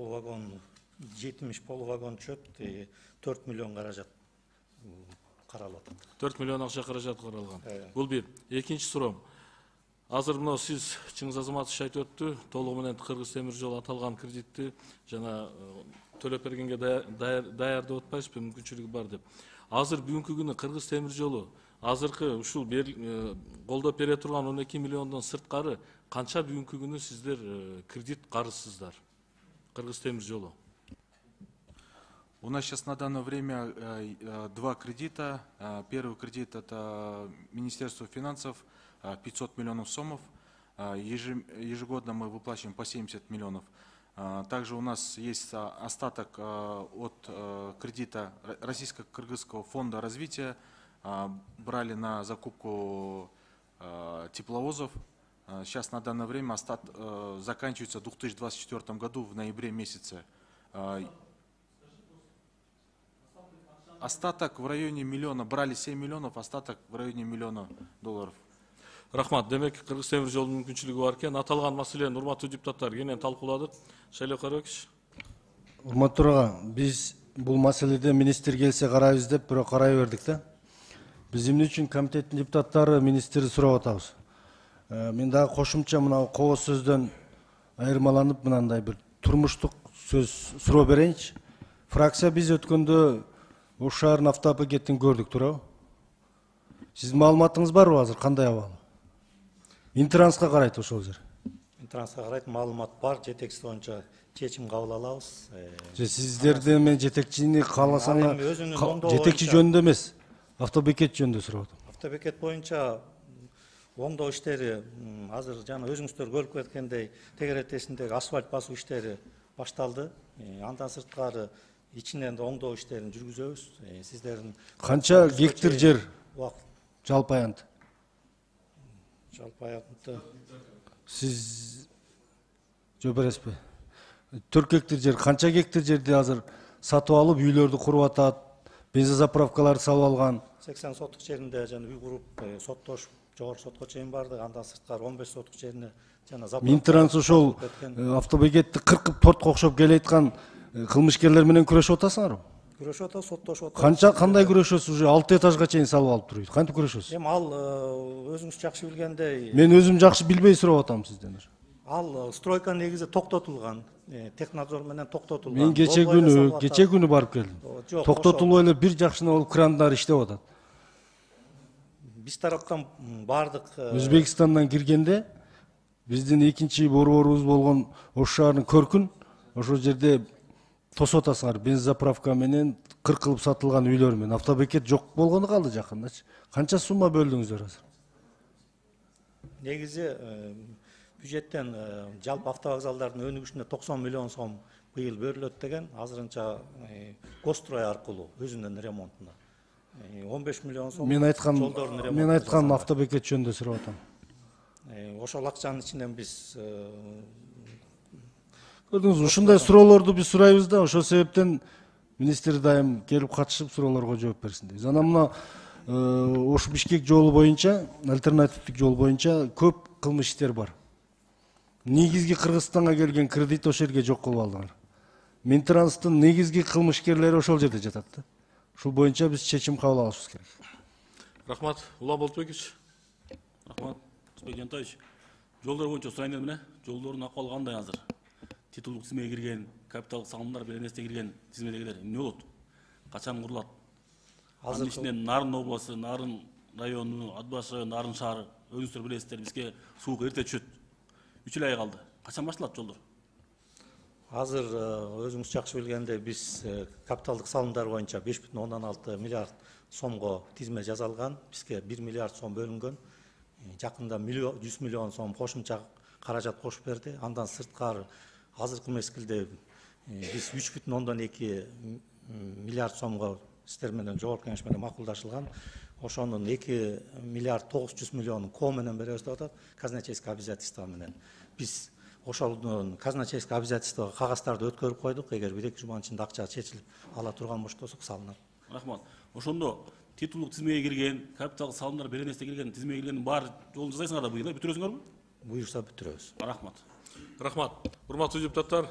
Вагон 70 полувагон чөп 4 миллион каражат каралып атат. 4 миллион акча каражат каралган. Бул бир. Экинчи суроом. Азыр мына сиз Чыңгыз Азаматович айтып өттү, толугу менен Кыргыз темир жолу аталган кредитти жана төлөп бергенге даярдап атпайсызбы, мүмкүнчүлүгү бар деп. Азыр бүгүнкү күнү Кыргыз темир жолу азыркы ушул колдоп бере турган 12 миллиондон сырткары канча бүгүнкү күнү сиздер кредит карызсыздар? Кыргыз темир жолу. У нас сейчас на данное время два кредита. Первый кредит это Министерство финансов, 500 миллионов сомов. Ежегодно мы выплачиваем по 70 миллионов. Также у нас есть остаток от кредита Российско-Кыргызского фонда развития. Брали на закупку тепловозов. Сейчас на данное время заканчивается в 2024 году в ноябре месяце. Остаток в районе миллиона. Брали 7 миллионов, остаток в районе миллиона долларов. Рахмат. Демек, Кыргыз темир жолунун мүмкүнчүлүгү бар экен. Аталган маселени урматтуу депутаттар кенен талкууладык. Шайлоо Карабекович. Урматтуу ага, биз бул маселеде министр келсе карайбыз деп бирок карай бердик да. Биз эмне үчүн комитеттин депутаттары министрди сурап атабыз. Мен дагы кошумча мына кооз сөздөн айырмаланып мынандай бир турмуштук сөз суроо берейинчи. Фракция биз өткөндө Ош шаарынын автопакетин көрдүк, туурабы? Сиздин маалыматыңыз барбы азыр кандай абал? Интернетке карайт ошол жер. Интернетке карайт, маалымат бар, жетекчиси боюнча чечим кабыл алабыз. Сиздерден мен жетекчини кааласаңар, жетекчи жөнүндө эмес, автобекет жөнүндө сурап атам. Автобекет боюнча оңдоо иштери азыр жана өзүңүздөр көрүп кеткендей тегеретесиндеги асфальт басуу иштери башталды. Андан сырткары ичинен оңдоо иштерин жүргүзөбүз. Сиздердин канча гектар жер жалпы аянт? Жалпы аянтты сиз жөө бересизби? 4 гектар жер, канча гектар жерди азыр сатып алып, үйлөрдү куруп атат, бензин заправкаларды салып алган? 80 соттук жеринде жана үй куруп соттош жогорку сотко чейин бардык. Андан сырткары 15 соттук жерине жана заправка. Минтранс ошол автобекетти кыркып тортко окшоп келе айткан кылмышкерлер менен күрөшүп атасыңарбы? Күрөшүп атабыз, соттошуп атабыз. Канча кандай күрөшөсүз? Уже 6 этажга чейин салып алып туруйт. Кантип күрөшөсүз? Эми ал өзүңүз жакшы билгендей. Мен өзүм жакшы билбей сурап атам сизден. Ал стройка негизи токтотулган, технадзор менен токтотулган. Мен кече күнү барып келдим. Токтотулбой эле бир жакшына болуп крандар иштеп атат. Биз тараптан бардык. Өзбекстандан киргенде биздин экинчи борборубуз болгон Ош шаарынын көркүн ошол жерде тосуп атасыңар. Бензин заправка менен 40 кылып сатылган үйлөр менен автобекет жок болгону калды жакындачы. Канча сумма бөлдүңүздөр азыр? Негизи бюджеттен жалпы автовокзалдардын өнүгүшүнө 90 миллион сом быйыл берилет деген, азырынча Гострой аркылуу өзүнүн ремонтуна 15 миллион сом. Мен айткан автобекет жөнүндө сурап атам. Ошол акчанын ичинен биз көрдүңүзбү, ушундай суроолорду биз сурайбыз да, ошол себептен министр дайым келип катышып суроолорго жооп берсин дейбиз. Анан мына Ош Бишкек жолу боюнча, альтернативдик жол боюнча көп кылмыш иштер бар. Негизги Кыргызстанга келген кредит ошол жерге жок кылып алдыңар. Минтранстын негизги кылмышкерлери ошол жерде жатат да. Ушул боюнча биз чечим кабыл алышыбыз керек. Рахмат. Улан Болтбекович. Рахмат. Господин Антонович, жолдор боюнча сурайын элем эле. Жолдордун акыбалы кандай азыр? Титулдук тизмеге кирген, капиталдык салымдар беленесте кирген тизмедегилер эмне болот? Качан курулат? Азыр ичинен Нарын областы, Нарын району, Ат башы, Нарын шаары, өзүңүздөр билесиздер, бизге суук эрте түшөт. 3 ай калды. Качан башталат жолдор? Азыр өзүңүз жакшы билгендей биз капиталдык салымдар боюнча 5,6 миллиард сомго тизме жасалган. Бизге 1 миллиард сом бөлүнгөн. Жакында 100 миллион сом кошумча каражат кошуп берди. Андан сырткары азыркы мезгилде биз 3,2 миллиард сомго сиздер менен жогорку кеңеш менен макулдашылган. Ошонун 2 миллиард 900 миллионун ко менен беребиз деп атат, казначейский обязательство менен. Биз ошолдун казначейский обязательство кагаздарды өткөрүп койдук. Эгер 1-2 жуманын ичинде акча чечилип ала турган болсок салынат. Рахмат. Ошондо титулдук тизмеге кирген, капиталдык салымдар беленесте кирген, тизмеге киргендин баары жолун жасайсыңар да быйыл бүтүрөсүңөрбү? Буюрса бүтүрөбүз. Рахмат. Рахмат. Урматтуу депутаттар,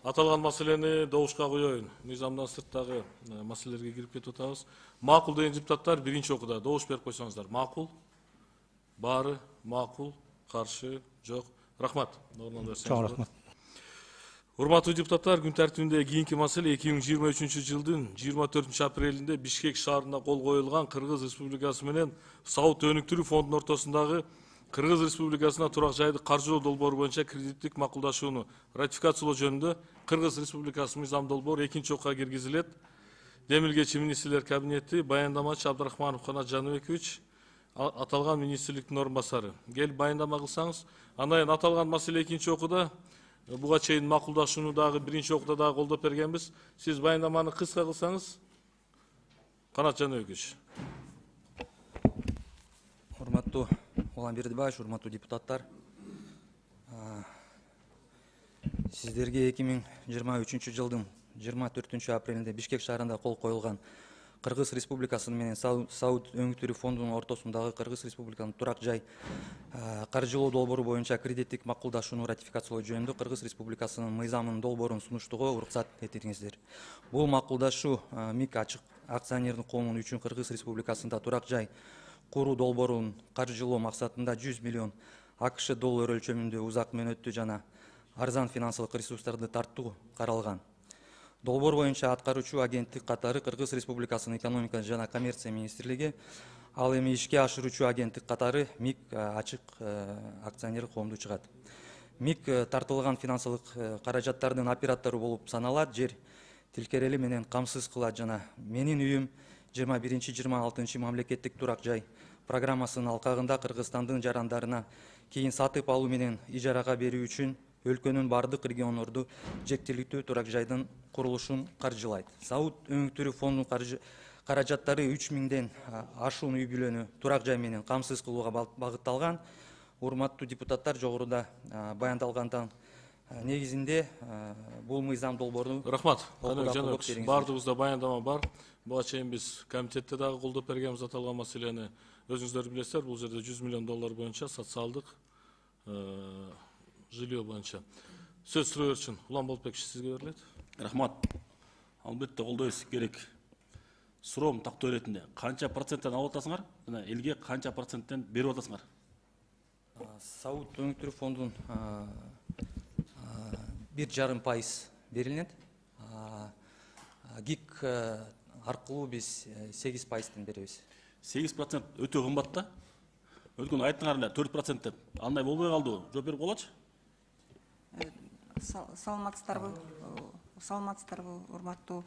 Аталган маселени добушка коеюн. Мыйзамдан сырттагы маселелерге кирип кетип атабыз. Макул деген депутаттар биринчи окууда добуш берип койсоңуздар. Макул? Баары макул, каршы, жок. Рахмат. Чоң рахмат. Урматтуу депутаттар, күн тартибинде кийинки маселе 2023 жылдын 24 апрелинде Бишкек шаарында кол коюлган Кыргыз Республикасы менен Сауд өнүктүрүү фондунун ортосундагы Кыргыз Республикасына турак жайды каржылоо долбоору боюнча кредиттик макулдашууну ратификациялоо жөнүндө Кыргыз Республикасы мыйзам долбоору экинчи окуга киргизилет. Демилгечи министрлер кабинети баяндамачы Абдрахманов Канат Жаныбекович аталган министрликтин орун басары. Келип баяндама кылсаңыз, андан кийин аталган маселе экинчи окууда буга чейин макулдашууну дагы биринчи окууда дагы колдоп бергенбиз. Сиз баяндаманы кыска кылсаңыз. Канат Жаныбекович. Урматтуу Улан Бердибаев, урматтуу депутаттар. Сиздерге 2023 жылдын 24 апрелинде Бишкек шаарында кол коюлган Кыргыз Республикасы менен Сауд өнүктүрүү фондунун ортосундагы Кыргыз Республиканын турак жай каржылоо долбоору боюнча кредиттик макулдашууну ратификациялоо жөнүндө Кыргыз Республикасынын мыйзамынын долбоорун сунуштоого уруксат этиңиздер. Бул макулдашуу МИК ачык акционердик коому үчүн Кыргыз Республикасында турак жай куруу долбоорун каржылоо максатында 100 миллион АКШ доллары өлчөмүндө узак мөөнөттүү жана арзан финансылык ресурстарды тартуу каралган. Долбоор боюнча аткаруучу агенттик катары Кыргыз Республикасынын экономика жана коммерция министрлиги, ал эми ишке ашыруучу агенттик катары МИК ачык акционерлик коомдуу чыгат. МИК тартылган финансылык каражаттардын оператору болуп саналат, жер тилкерели менен камсыз кылат жана менин үйүм 21-26 мамлекеттик турак жай программасынын алкагында Кыргызстандын жарандарына кийин сатып алуу менен ижарага берүү үчүн өлкөнүн бардык региондорду жектиликтүү турак жайдын курулушун каржылайт. Сауд өнүктүрүү фондунун каражаттары 3000ден ашуун үй бүлөнү турак жай менен камсыз кылууга багытталган. Урматтуу депутаттар, жогоруда баяндалгандан негизинде бул мыйзам долбоору. Рахмат. Бардыгыбызда баяндама бар. Буга чейин биз комитетте дагы колдоп бергенбиз аталган маселени. Өзүңүздөр билесиздер, бул жерде 100 миллион доллар боюнча социалдык жилье боюнча. Сөз суроо үчүн Улан Болотбекович сизге берилет. Рахмат. Албетте колдойбуз керек. Суроом тактоо иретинде канча проценттен алып атасыңар жана элге канча проценттен берип атасыңар? Сауд өнүктүрүү фондунун 1,5% берилет. ГИК аркылуу биз 8%тен беребиз. 8% өтө кымбат да. Өткөн айттыңар эле 4% деп. Андай болбой калдыбы? Жооп берип болочу? Саламатсыздарбы, урматтуу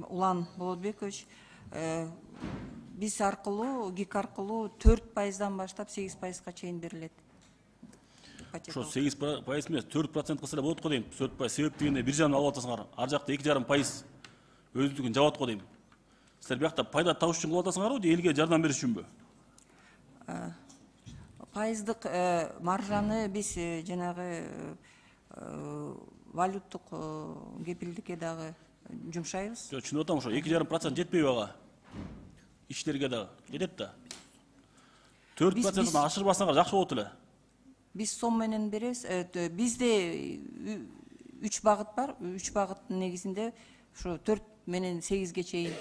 Улан Болотбекович. Биз аркылуу, ГИК аркылуу 4%дан баштап 8%га чейин берилет. Ошо 8% эмес, 4% кылса эле болот го дейм. 4% себеп дегенде 1,5 алып атасыңар. Ар жакта 2,5% өздүгүн жабат го дейм. Силер биякта пайда табыш үчүн кылып атасыңарбы, же элге жардам бериш үчүнбү? Пайыздык маржаны биз жанагы валюттук кепилдикке дагы жумшайбыз. Жок, түшүнүп атам, ошо 2,5% жетпейби ага? Иштерге дагы жетет да. 4%-дан ашырбасаңар жакшы болот эле. Биз сом менен беребиз. Бизде 3 багыт бар. 3 багыттын негизинде ошо 4 менен 8ге чейин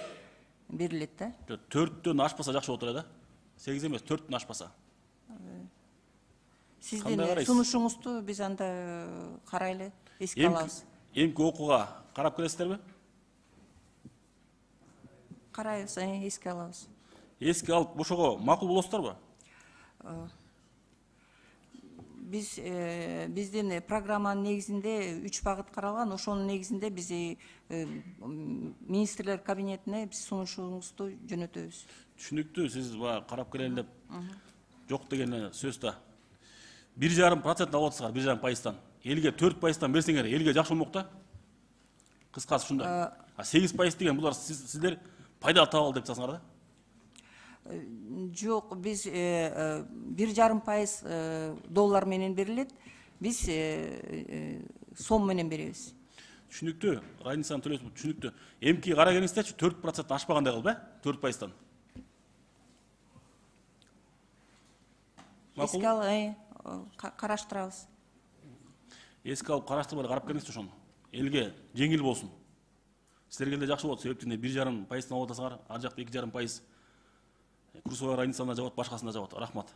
берилет да. 4-төн ашпаса жакшы болот эле да. 8 эмес, 4-төн ашпаса. Сиздин сунушуңузду биз анда карайлы, эске алабыз. Эмки окууга карап келесиздерби? Карайбыз, эске алабыз. Эске алып ошого макул болосуздарбы? Биздин программанын негизинде 3 багыт каралган. Ошонун негизинде биз министрлер кабинетине биз сунушуңузду жөнөтөбүз. Түшүнүктүү, сиз карап келели деп жок деген сөз да. 1,5% алып атасыңар, 1,5%. Элге 4%-тан берсеңер, элге жакшы болмок да. Кыскасы ушундай. 8% деген булар сиздер пайда таап ал деп жатасыңар да. Жок, биз 1,5% доллар менен берилет. Биз сом менен беребиз. Түшүнүктүү. Райнисан төлөсүп түшүнүктүү. Эмки кара келиңиздерчи 4% ашпагандай кылып, 4%-тан. Эске ал, караштырабыз. эске алып караштырбай карап келиңизчи ошону. Элге жеңил болсун. Силерге деле жакшы болот, себептен 1,5% алып атасыңар, ар жакта 2,5% курсовая границасына жабат, башкасына жабат. Рахмат.